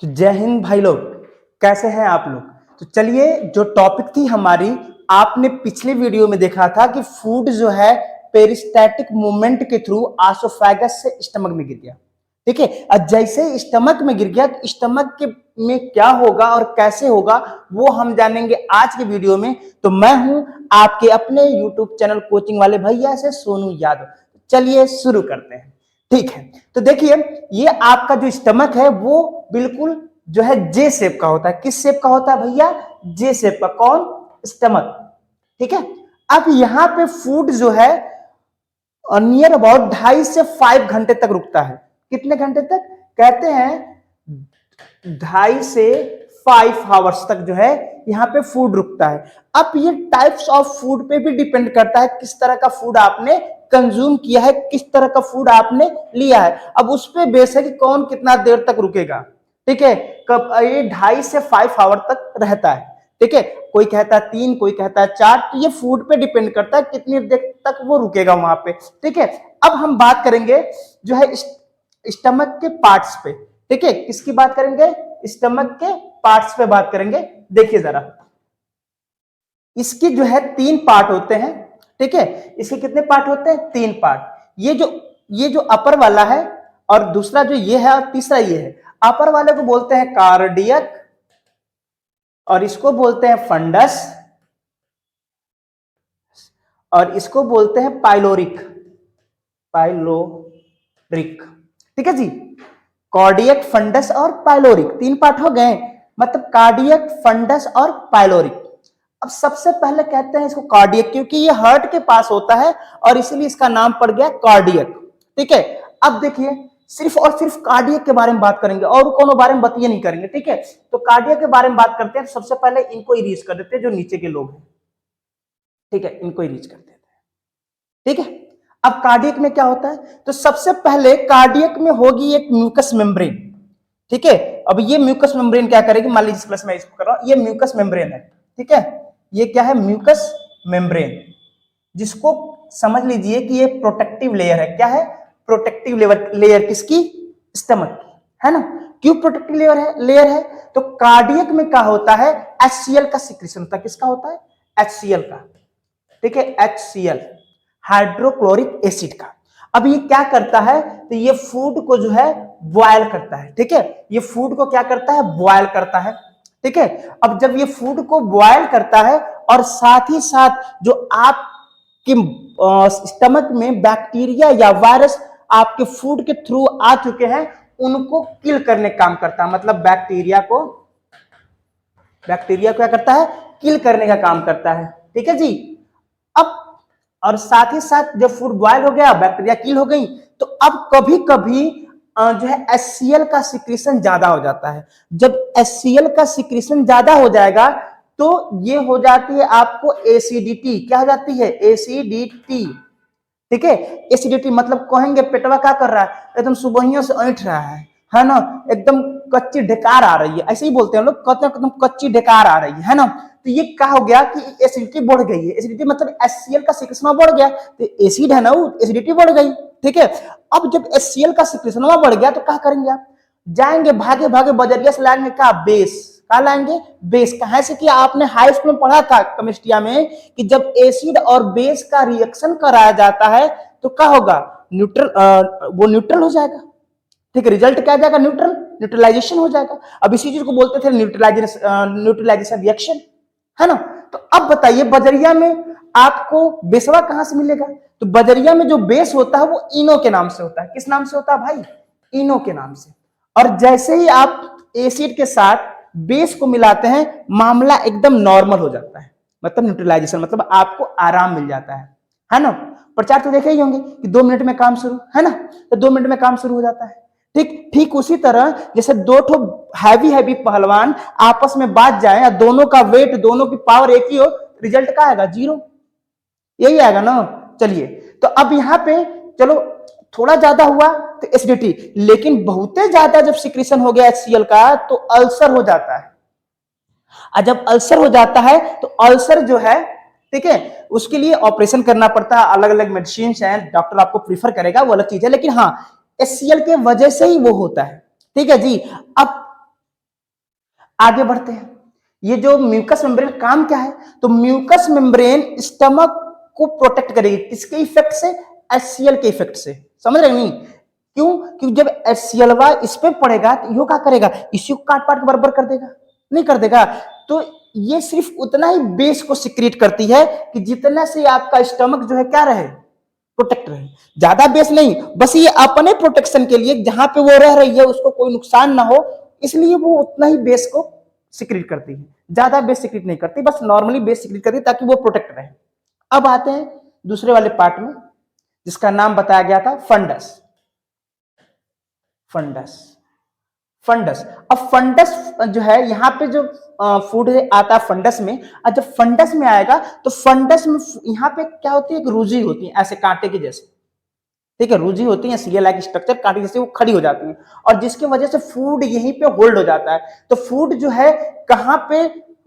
तो जय हिंद भाई लोग, कैसे हैं आप लोग। तो चलिए, जो टॉपिक थी हमारी, आपने पिछले वीडियो में देखा था कि फूड जो है पेरिस्टैटिक मूवमेंट के थ्रू आसोफेगस से स्टमक में गिर गया। ठीक है, और जैसे स्टमक में गिर गया तो स्टमक के में क्या होगा और कैसे होगा वो हम जानेंगे आज के वीडियो में। तो मैं हूं आपके अपने यूट्यूब चैनल कोचिंग वाले भैया से सोनू यादव। चलिए शुरू करते हैं। ठीक है, तो देखिए, ये आपका जो स्टमक है वो बिल्कुल जो है जे शेप का होता है। किस शेप का होता है भैया? जे शेप का। कौन? स्टमक। ठीक है, अब यहां पे फूड जो है नियर अबाउट 2.5 से 5 घंटे तक रुकता है। कितने घंटे तक? कहते हैं 2.5 से 5 आवर्स तक जो है यहाँ पे फूड रुकता है। अब ये टाइप्स ऑफ फूड पे भी डिपेंड करता है किस तरह का फूड आपने कंज्यूम किया है, किस तरह का फूड आपने लिया है। अब उस पे बेस है कि कौन कितना देर तक रुकेगा। ठीक है, कब ये 2.5 से 5 आवर तक रहता है। ठीक है, कोई कहता है 3, कोई कहता है 4। तो ये फूड पे डिपेंड करता है कितनी देर तक वो रुकेगा वहां पे। ठीक है, अब हम बात करेंगे जो है स्टमक के पार्ट्स पे। ठीक है, किसकी बात करेंगे? स्टमक के पार्ट्स पे बात करेंगे। देखिए जरा, इसकी जो है 3 पार्ट होते हैं। ठीक है, इसके कितने पार्ट होते हैं? 3 पार्ट। ये जो अपर वाला है, और दूसरा जो ये है, और तीसरा ये है। अपर वाले को बोलते हैं कार्डियक, और इसको बोलते हैं फंडस, और इसको बोलते हैं पाइलोरिक। पाइलोरिक। ठीक है जी, कार्डियक, फंडस और पाइलोरिक 3 पार्ट हो गए। मतलब कार्डियक, फंडस और पाइलोरिक। अब सबसे पहले कहते हैं इसको कार्डियक, क्योंकि ये हार्ट के पास होता है और इसीलिए इसका नाम पड़ गया कार्डियक। ठीक है, अब देखिए, सिर्फ और सिर्फ कार्डियक के बारे में बात करेंगे और कोनो बारे में बतिए नहीं करेंगे। ठीक है, तो कार्डियक के बारे में बात करते हैं। सबसे पहले इनको इरीज कर देते हैं, जो नीचे के लोग हैं। ठीक है, इनको इरीज कर देते हैं। ठीक है, अब कार्डियक में क्या होता है? तो सबसे पहले कार्डियक में होगी एक म्यूकस मेम्ब्रेन। ठीक है, अब ये म्यूकस मेम्ब्रेन क्या करेगी? मान लीजिए प्लस मैं इसको कर रहा हूं, ये म्यूकस मेम्ब्रेन है। ठीक है, ये क्या है? म्यूकस मेम्ब्रेन, जिसको समझ लीजिए कि ये प्रोटेक्टिव लेयर है। क्या है? प्रोटेक्टिव लेयर किसकी? स्टमक की, है ना। क्यों प्रोटेक्टिव लेयर है? तो कार्डियक में क्या होता है? HCl का सिक्रेशन होता है। किसका होता है? HCl का। ठीक है, HCl, हाइड्रोक्लोरिक एसिड का। अब ये क्या करता है? तो ये फूड को जो है बॉयल करता है। ठीक है, ये फूड को क्या करता है? बॉयल करता है। ठीक है, अब जब ये फूड को बॉयल करता है और साथ ही साथ जो आपके स्टमक में बैक्टीरिया या वायरस आपके फूड के थ्रू आ चुके हैं, उनको किल करने का काम करता है। मतलब बैक्टीरिया को क्या करता है? किल करने का काम करता है। ठीक है जी। अब और साथ ही साथ जब फूड बॉयल हो गया, बैक्टीरिया किल हो गई, तो अब कभी कभी जो है HCl का सिक्रेशन ज्यादा हो जाता है। जब HCl का सिक्रेशन ज्यादा हो जाएगा तो ये हो जाती है आपको एसिडिटी। क्या हो जाती है? एसिडिटी। ठीक है, एसिडिटी मतलब कहेंगे पेटवा क्या कर रहा है? एकदम सुबहियों से ऐंठ रहा है ना। एकदम कच्ची ढेकार आ रही है, ऐसे ही बोलते हैं लोग, कहते हैं एकदम कच्ची ढेकार आ रही है ना। तो ये क्या हो गया कि एसिडिटी बढ़ गई है। एसिडिटी मतलब HCl का सिक्रेशन बढ़ गया, तो एसिड है ना, वो एसिडिटी बढ़ गई। ठीक है, अब जब HCl का सिक्रेशन बढ़ गया तो क्या करेंगे आप? जाएंगे भागे भागे बजरिया से लाएंगे क्या? बेस। क्या लाएंगे? बेस। कहां से? कि आपने हाई स्कूल में पढ़ा था केमिस्ट्री में कि जब एसिड और बेस का रिएक्शन कराया जाता है तो क्या होगा? न्यूट्रल, वो न्यूट्रल हो जाएगा। ठीक है, रिजल्ट क्या आ जाएगा? न्यूट्रल, न्यूट्रलाइजेशन हो जाएगा। अब इसी चीज को बोलते थे न्यूट्रलाइजेशन रिएक्शन, है ना। तो अब बताइए, बजरिया में आपको बेसवा कहां से मिलेगा? तो बजरिया में जो बेस होता है वो इनो के नाम से होता है। किस नाम से होता है भाई? इनो के नाम से। और जैसे ही आप एसिड के साथ बेस को मिलाते हैं, मामला एकदम नॉर्मल हो जाता है। मतलब न्यूट्रलाइजेशन, मतलब आपको आराम मिल जाता है ना। प्रचार तो देखे ही होंगे कि 2 मिनट में काम शुरू, है ना। तो 2 मिनट में काम शुरू हो जाता है। ठीक उसी तरह जैसे 2 ठो हैवी पहलवान आपस में बात जाए या दोनों का वेट, दोनों की पावर एक ही हो, रिजल्ट क्या आएगा? 0। यही आएगा ना। चलिए, तो अब यहां पे चलो थोड़ा ज्यादा हुआ तो एसिडिटी, लेकिन बहुत ज्यादा जब सिक्रेशन हो गया HCl का तो अल्सर हो जाता है। और जब अल्सर हो जाता है तो अल्सर जो है, ठीक है, उसके लिए ऑपरेशन करना पड़ता है। अलग अलग मेडिसिन हैं, डॉक्टर आपको प्रीफर करेगा, वो अलग चीज है, लेकिन हाँ HCl के वजह से ही वो होता है। ठीक है जी। अब आगे बढ़ते हैं। ये जो म्यूकस मेम्ब्रेन काम क्या है, तो म्यूकस मेम्ब्रेन स्टमक को प्रोटेक्ट करेगी, किसके इफेक्ट से, HCl के इफेक्ट से। समझ रहे नहीं, क्यों, क्योंकि जब HCl इस पे पड़ेगा तो यो क्या करेगा, इसी को काट पाट के बराबर कर देगा, नहीं कर देगा। तो ये सिर्फ उतना ही बेस को सिक्रीट करती है कि जितना से आपका स्टमक जो है क्या रहे, प्रोटेक्ट रहे, ज्यादा बेस नहीं, बस ये अपने प्रोटेक्शन के लिए, जहां पे वो रह रही है उसको कोई नुकसान ना हो, इसलिए वो उतना ही बेस को सिक्रीट करती है, ज्यादा बेस सिक्रीट नहीं करती, बस नॉर्मली बेस सिक्रीट करती है ताकि वो प्रोटेक्ट रहे। अब आते हैं दूसरे वाले पार्ट में, जिसका नाम बताया गया था फंडस। फंडस फंडस अब फंडस जो है, यहाँ पे जो फूड आता है फंडस में, और जब फंडस में आएगा तो फंडस में यहाँ पे क्या होती है, एक रूजी होती है ऐसे कांटे के जैसे, ठीक है, रूजी होती है, सीरियल लाइक स्ट्रक्चर, कांटे जैसे वो खड़ी हो जाती है, और जिसकी वजह से फूड यहीं पे होल्ड हो जाता है। तो फूड जो है कहाँ पे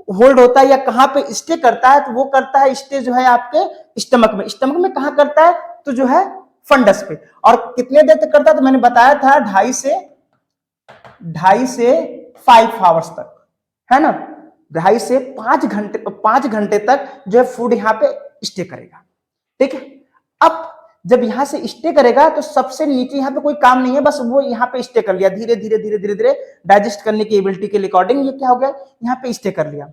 होल्ड होता है या कहाँ पे स्टे करता है, तो वो करता है स्टे जो है आपके स्टमक में। स्टमक में कहाँ करता है, तो जो है फंडस पे। और कितने देर तक करता है, तो मैंने बताया था 2.5 से 5 आवर्स तक, है ना, 2.5 से 5 घंटे तक जो है फूड यहाँ पे स्टे करेगा, ठीक है। अब जब यहां से स्टे करेगा तो सबसे नीचे यहाँ पे कोई काम नहीं है, बस वो यहाँ पे स्टे कर लिया, धीरे धीरे धीरे धीरे धीरे डाइजेस्ट करने की एबिलिटी के अकॉर्डिंग ये क्या हो गया, यहाँ पे स्टे कर लिया।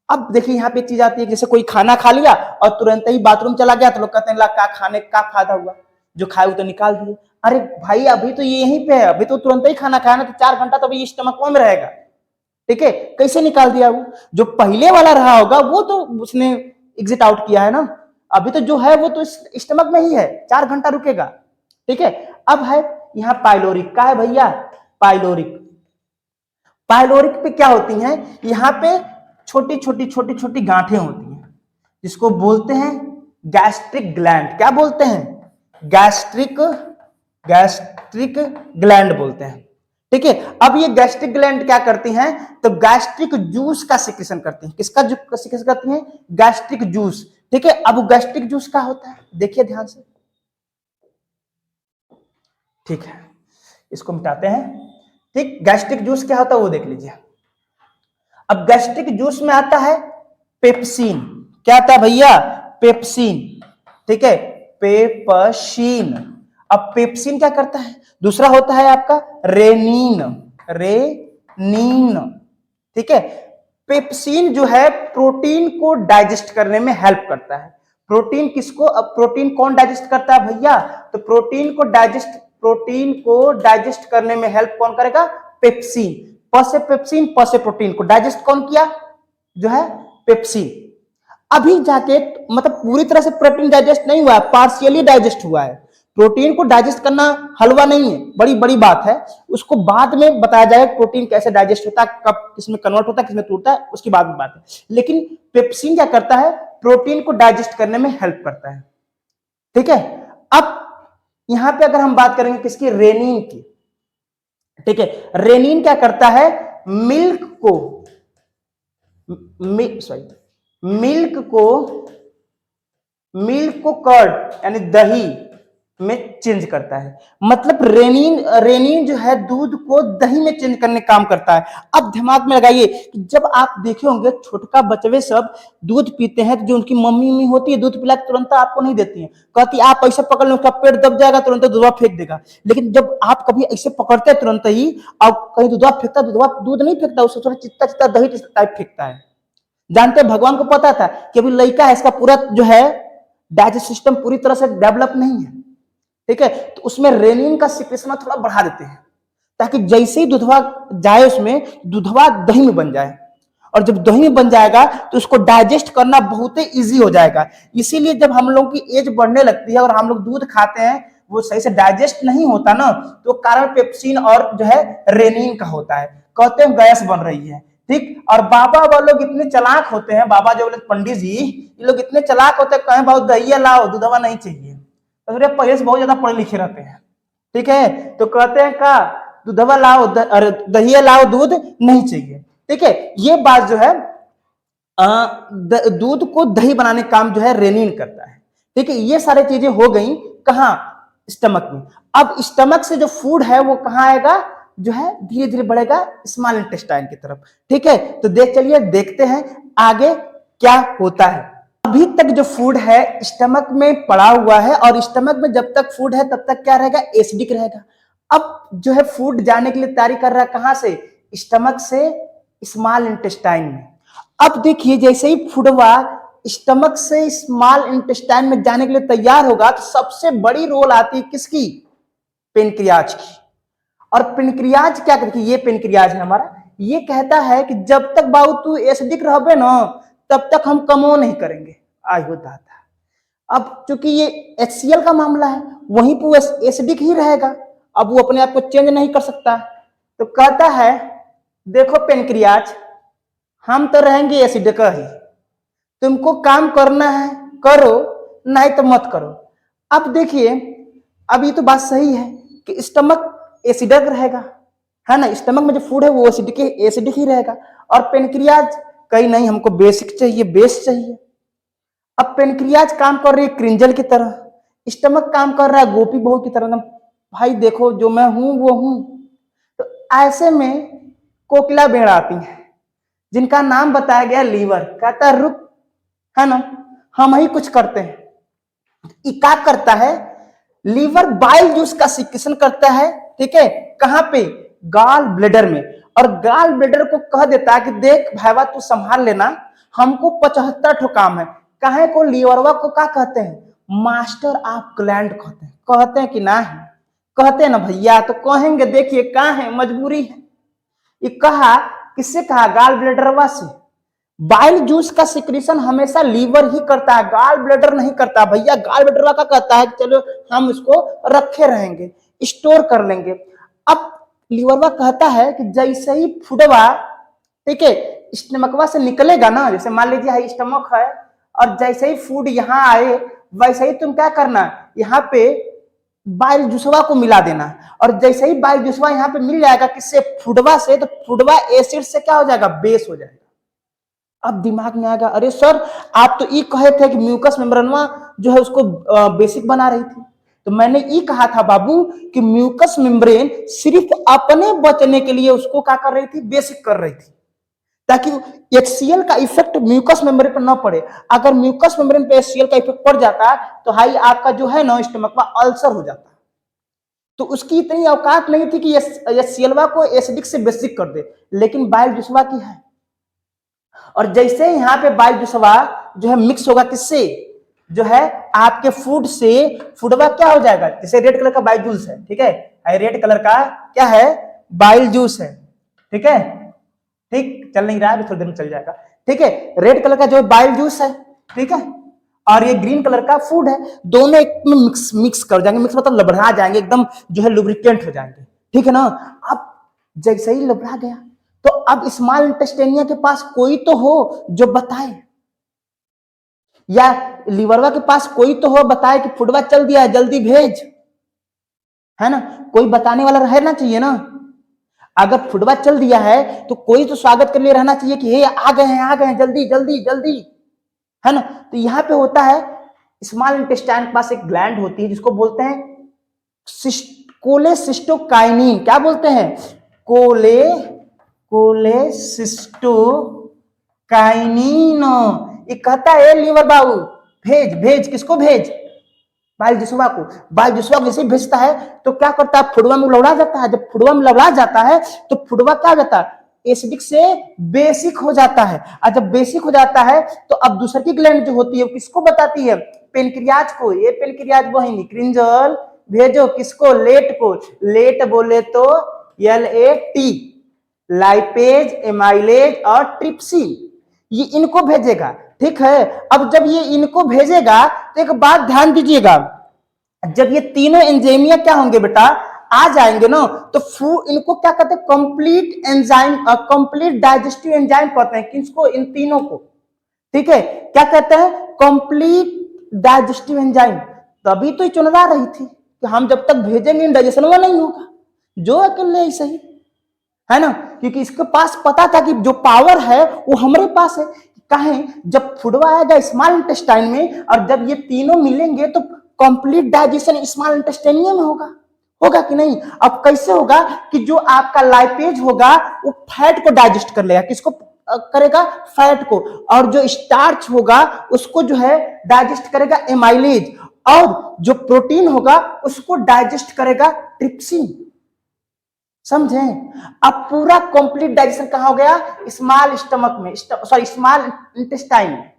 अब देखिए यहाँ पे चीज आती है, जैसे कोई खाना खा लिया और तुरंत ही बाथरूम चला गया, तो लोग कहते हैं ला का खाने का फायदा हुआ, जो खाए वो तो निकाल दिए। अरे भाई अभी तो ये यहीं पे है, अभी तो तुरंत ही खाना खाया ना, तो 4 घंटा तो अभी स्टमक में रहेगा, ठीक है, कैसे निकाल दिया वो, जो पहले वाला रहा होगा वो तो उसने एग्जिट आउट किया है ना, अभी तो जो है वो तो स्टमक में ही है, 4 घंटा रुकेगा, ठीक है। अब है यहाँ पाइलोरिक, का है भैया, पाइलोरिक। पाइलोरिक पे क्या होती हैं, यहाँ पे छोटी छोटी गांठें होती हैं, जिसको बोलते हैं गैस्ट्रिक ग्लैंड। क्या बोलते हैं, गैस्ट्रिक ग्लैंड बोलते हैं, ठीक है। अब ये गैस्ट्रिक ग्लैंड क्या करती हैं, तो गैस्ट्रिक जूस का सिक्रेशन करती हैं। किसका सिक्रेशन करती हैं, गैस्ट्रिक जूस, ठीक है। अब गैस्ट्रिक जूस क्या होता है, देखिए ध्यान से, ठीक है, इसको मिटाते हैं, ठीक। गैस्ट्रिक जूस क्या होता है वो देख लीजिए। अब गैस्ट्रिक जूस में आता है पेप्सिन। क्या आता है भैया, पेप्सिन, ठीक है, पेप्सिन। अब पेप्सिन क्या करता है, दूसरा होता है आपका रेनिन, ठीक है। पेप्सिन जो है प्रोटीन को डाइजेस्ट करने में हेल्प करता है। प्रोटीन किसको, अब प्रोटीन कौन डाइजेस्ट करता है भैया, तो प्रोटीन को डाइजेस्ट करने में हेल्प कौन करेगा, पेप्सिन। पसे पेप्सिन, पसे प्रोटीन को डाइजेस्ट कौन किया, जो है पेप्सिन। अभी जाके मतलब पूरी तरह से प्रोटीन डाइजेस्ट नहीं हुआ है, पार्शियली डाइजेस्ट हुआ है। प्रोटीन को डाइजेस्ट करना हलवा नहीं है, बड़ी बड़ी बात है, उसको बाद में बताया जाएगा प्रोटीन कैसे डाइजेस्ट होता है, कब किसमें कन्वर्ट होता है, किसमें टूटता है, उसकी बाद में बात है। लेकिन पेप्सिन क्या करता है, प्रोटीन को डाइजेस्ट करने में हेल्प करता है, ठीक है। अब यहां पे अगर हम बात करेंगे किसकी, रेनिन की, ठीक है। रेनिन क्या करता है, मिल्क को कर्ड यानी दही में चेंज करता है। मतलब रेनिन जो है दूध को दही में चेंज करने का काम करता है। अब दिमाग में लगाइए कि जब आप देखे होंगे छोटका बच्चे सब दूध पीते हैं, तो जो उनकी मम्मी होती है दूध पिला तुरंत आपको नहीं देती है, कहती आप ऐसे पकड़ लो उसका पेट दब जाएगा, तुरंत दूधवा फेंक देगा। लेकिन जब आप कभी ऐसे पकड़ते हैं तुरंत ही, अब कहीं दूधवा फेंकता, दूध नहीं फेंकता, उससे थोड़ा चित्ता चित्ता दही टाइप फेंकता है। जानते हैं भगवान को पता था कि अभी लड़का है, इसका पूरा जो है डाइजेस्ट सिस्टम पूरी तरह से डेवलप नहीं है, ठीक है। तो उसमें रेनिन का सिक्रेशन थोड़ा बढ़ा देते हैं, ताकि जैसे ही दूधवा जाए उसमें, दूधवा दही में बन जाए, और जब दही में बन जाएगा तो उसको डाइजेस्ट करना बहुत ही इजी हो जाएगा। इसीलिए जब हम लोग की एज बढ़ने लगती है और हम लोग दूध खाते हैं, वो सही से डाइजेस्ट नहीं होता ना, तो कारण पेप्सिन और जो है रेनिन का होता है, कहते हैं गैस बन रही है, ठीक। और बाबा वो लोग इतने चालाक होते हैं, बाबा जो बोले पंडित जी, ये लोग इतने चालाक होते हैं, कहें बहुत दही लाओ, दूधवा नहीं चाहिए, तो पहले से बहुत ज्यादा पढ़े लिखे रहते हैं, ठीक है। तो कहते हैं का दूधवा लाओ, दही लाओ, दूध नहीं चाहिए, ठीक है। ये बात जो है दूध को दही बनाने का काम जो है रेनिन करता है, ठीक है। ये सारी चीजें हो गई कहां, स्टमक में। अब स्टमक से जो फूड है वो कहां आएगा, जो है धीरे धीरे बढ़ेगा स्मॉल इंटेस्टाइन की तरफ। ठीक है, तो चलिए देखते हैं आगे क्या होता है। अभी तक जो फूड है स्टमक में पड़ा हुआ है, और स्टमक में जब तक फूड है तब तक क्या रहेगा, एसिडिक रहेगा। अब जो है फूड जाने के लिए तैयारी कर रहा है, कहां से, स्टमक से स्मॉल इंटेस्टाइन में। अब देखिए जैसे ही फूडवा स्टमक से स्मॉल इंटेस्टाइन में जाने के लिए तैयार होगा, तो सबसे बड़ी रोल आती है किसकी, पेनक्रियाज की। और पेनक्रियाज क्या करती है, ये पेनक्रियाज है हमारा, ये कहता है कि जब तक बाबू तू एसिडिक रहबे ना, तब तक हम कमो नहीं करेंगे। आई हो दादा। अब चूंकि ये HCl का मामला है, वहीं पर एसिडिक ही रहेगा, अब वो अपने आप को चेंज नहीं कर सकता। तो कहता है देखो पेनक्रियाज, हम तो रहेंगे एसिडिक ही, तुमको काम करना है करो, नहीं तो मत करो। अब देखिए, अब ये तो बात सही है कि स्टमक एसिडिक रहेगा, है ना, स्टमक में जो फूड है वो एसिडिक ही रहेगा। और पेनक्रियाज कहीं नहीं, हमको बेसिक चाहिए, बेस चाहिए। अब पेनक्रियाज काम कर रही है क्रिंजल की तरह, स्टमक काम कर रहा है गोपी बहू की तरह। भाई देखो जो मैं हूं वो हूं। तो ऐसे में कोकिला बेड़ आती है, जिनका नाम बताया गया लीवर, कहता है रुक, है ना, हम ही कुछ करते हैं। क्या करता है, लीवर बाइल जूस का सिक्रेशन करता है। ठीक है, कहां पे, गाल ब्लेडर में। और गाल ब्लेडर को कह देता है कि देख भाईवा तू संभाल लेना, हमको 75 ठो काम है। कहे को, लीवरवा को क्या कहते हैं, मास्टर ऑफ ग्लैंड कहते हैं कि ना है, कहते हैं ना भैया, तो कहेंगे। देखिए कहा है, मजबूरी है। ये कहा किससे, कहा गाल ब्लेडरवा से। बाइल जूस का सिक्रेशन हमेशा लीवर ही करता है, गाल ब्लेडर नहीं करता भैया। गाल ब्लेडर का कहता है कि चलो हम इसको रखे रहेंगे, स्टोर कर लेंगे। अब लीवरवा कहता है कि जैसे ही फूडवा, ठीक है, स्टमकवा से निकलेगा ना, जैसे मान लीजिए स्टमक है, और जैसे ही फूड यहाँ आए, वैसे ही तुम क्या करना, यहाँ पे बाइल जूसवा को मिला देना। और जैसे ही बाइल जूसवा यहाँ पे मिल जाएगा किससे, फूडवा से, तो फूडवा एसिड से क्या हो जाएगा, बेस हो जाएगा। अब दिमाग में आएगा, अरे सर आप तो ये कहे थे कि म्यूकस मेम्ब्रेनवा जो है उसको बेसिक बना रही थी। तो मैंने ये कहा था बाबू कि म्यूकस मेम्ब्रेन सिर्फ अपने बचने के लिए उसको क्या कर रही थी, बेसिक कर रही थी, ताकि HCl का इफेक्ट म्यूकस मेम्ब्रेन पर न पड़े। अगर म्यूकस मेम्ब्रेन पे HCl का इफेक्ट पड़ जाता तो हाई आपका जो है ना स्टमक में अल्सर हो जाता। तो उसकी इतनी औकात नहीं थी कि HCl को एसिडिक से बेसिक कर दे, लेकिन बाइल जूसवा की है। और जैसे यहाँ पे बाइल जूसवा जो है मिक्स होगा किससे, जो है आपके फूड से, फूडवा क्या हो जाएगा, जैसे रेड कलर का बाइल जूस है, ठीक है, रेड कलर का क्या है, बाइल जूस है। ठीक है, ठीक चल नहीं रहा है, थोड़ी देर में चल जाएगा। ठीक है, रेड कलर का जो बाइल जूस है, ठीक है, और ये ग्रीन कलर का फूड है, दोनों एक में मिक्स कर जाएंगे। मिक्स मतलब लबड़ा जाएंगे, एकदम जो है लुब्रिकेंट हो जाएंगे। ठीक है ना। अब जैसे ही लबड़ा गया, तो अब स्मॉल इंटेस्टाइनिया के पास कोई तो हो जो बताए, या लीवरवा के पास कोई तो हो बताए कि फूडवा चल दिया है, जल्दी भेज, है ना, कोई बताने वाला रहना चाहिए ना। अगर फूडवा चल दिया है तो कोई तो स्वागत के लिए रहना चाहिए कि हे आ गए हैं, आ गए हैं, जल्दी जल्दी जल्दी, है ना। तो यहां पे होता है, स्मॉल इंटेस्टाइन के पास एक ग्लैंड होती है जिसको बोलते हैं कोलेसिस्टोकाइनिन। क्या बोलते हैं, कोलेसिस्टोकाइनिन। ये कहता है लीवर बाबू भेज भेज, किसको भेज, बाइल जूसवा को। बाइल जूसवा जैसे भेजता है तो क्या करता है, फुडवा में लौड़ा जाता है। जब फुडवा में लौड़ा जाता है तो फुडवा क्या हो जाता है, एसिडिक से बेसिक हो जाता है। और जब बेसिक हो जाता है तो अब दूसरी की ग्लैंड जो होती है वो किसको बताती है, पेनक्रियाज को। ये पेनक्रियाज वही क्रिंजल भेजो किसको, लेट को। लेट बोले तो LAT, लाइपेज, एमाइलेज और ट्रिप्सिन, ये इनको भेजेगा। ठीक है, अब जब ये इनको भेजेगा तो एक बात ध्यान दीजिएगा, जब ये तीनों एंजाइमिया क्या होंगे बेटा, आ जाएंगे ना, तो इनको क्या कहते हैं, complete enzyme, complete digestive enzyme कहते हैं किसको, इन तीनों को। ठीक है, क्या कहते हैं, कंप्लीट डाइजेस्टिव एंजाइम। तभी तो चुनवा रही थी कि हम जब तक भेजेंगे डाइजेशन वो नहीं होगा, जो अकेले ऐसा ही, है ना, क्योंकि इसके पास पता था कि जो पावर है वो हमारे पास है। कहें जब फूडवा आएगा स्मॉल इंटेस्टाइन में, और जब ये तीनों मिलेंगे तो कंप्लीट डाइजेशन स्मॉल इंटेस्टाइनिया में होगा। होगा कि नहीं? अब कैसे होगा कि जो आपका लाइपेज होगा वो फैट को डाइजेस्ट कर लेगा, किसको करेगा? फैट को। और जो स्टार्च होगा उसको जो है डाइजेस्ट करेगा एमाइलेज, और जो प्रोटीन होगा उसको डाइजेस्ट करेगा ट्रिप्सिन। समझे? अब पूरा कंप्लीट डाइजेशन कहां हो गया? स्मॉल स्टमक में, सॉरी स्मॉल इंटेस्टाइन में।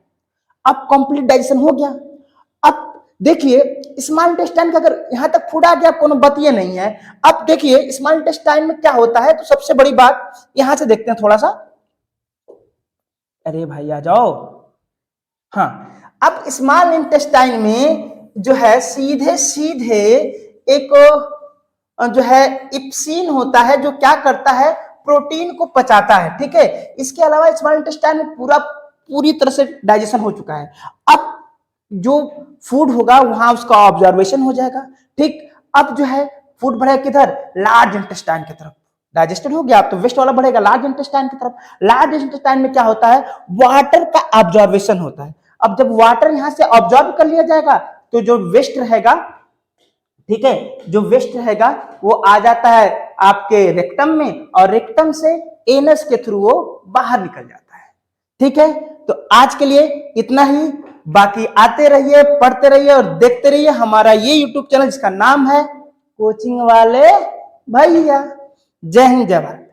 अब कंप्लीट डाइजेशन हो गया। अब देखिए स्मॉल इंटेस्टाइन का अगर यहां तक फूड आ गया, कोनो बतिए नहीं है। अब देखिए स्मॉल इंटेस्टाइन में क्या होता है, तो सबसे बड़ी बात यहां से देखते हैं थोड़ा सा। अरे भाई आ जाओ। हाँ, अब स्मॉल इंटेस्टाइन में जो है सीधे सीधे एक जो है इप्सिन होता है, जो क्या करता है? प्रोटीन को पचाता है। ठीक है, इसके अलावा स्मॉल इंटेस्टाइन में पूरी तरह से डाइजेशन हो चुका है। अब जो फूड होगा वहां उसका ऑब्जर्वेशन हो जाएगा। ठीक, अब जो है फूड बढ़ेगा किधर? लार्ज इंटेस्टाइन की तरफ। डाइजेस्टेड हो गया, अब तो वेस्ट वाला बढ़ेगा लार्ज इंटेस्टाइन की तरफ। लार्ज इंटेस्टाइन में क्या होता है? वाटर का ऑब्जर्वेशन होता है। अब जब वाटर यहां से ऑब्जर्व कर लिया जाएगा तो जो वेस्ट रहेगा, ठीक है, जो वेस्ट रहेगा वो आ जाता है आपके रेक्टम में, और रेक्टम से एनस के थ्रू वो बाहर निकल जाता है। ठीक है, तो आज के लिए इतना ही। बाकी आते रहिए, पढ़ते रहिए और देखते रहिए हमारा ये यूट्यूब चैनल जिसका नाम है कोचिंग वाले भैया। जय हिंद, जय भारत।